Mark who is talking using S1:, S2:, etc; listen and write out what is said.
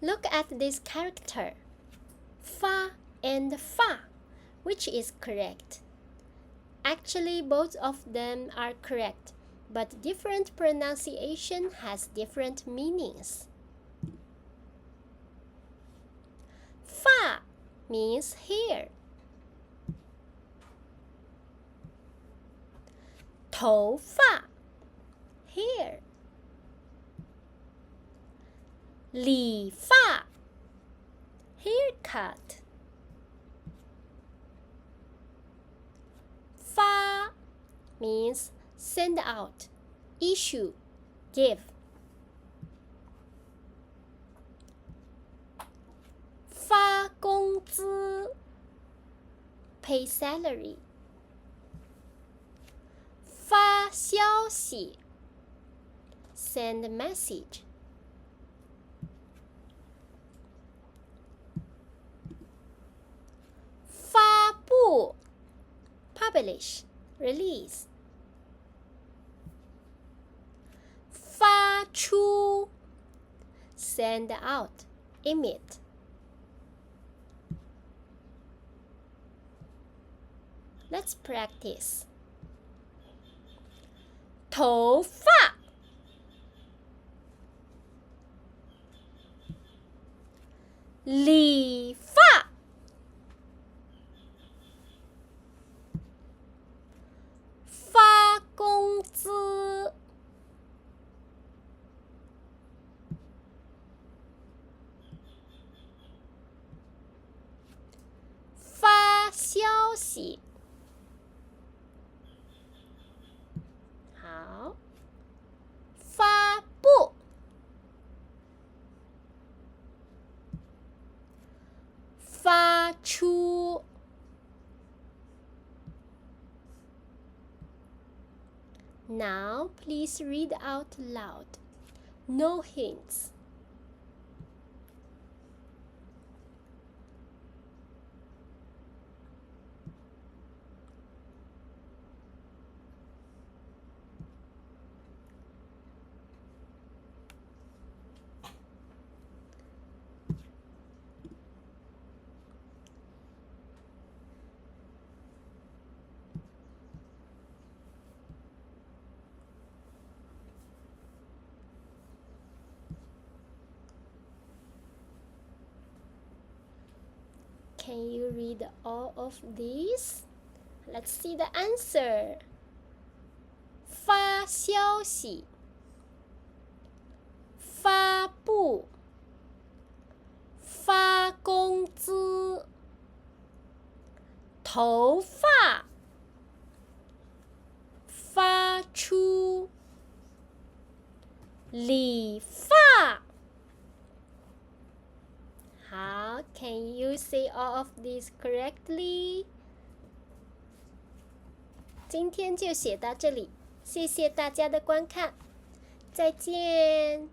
S1: Look at this character. Fa and fa. Which is correct? Actually, both of them are correct, but different pronunciation has different meanings. Fa means hair. 头发 hair. 理发 haircut. 发 means send out, issue, give. 发工资 pay salary. 发消息 send message. 发布 publish, release. 发出 send out, emit. Let's practice. 头发理发发工资发消息好发布发出 Now please read out loud. No hints. Can you read all of these? Let's see the answer. 发消息发布发工资头发发出理发好 Can you say all of these correctly? 今天就写到这里，谢谢大家的观看，再见。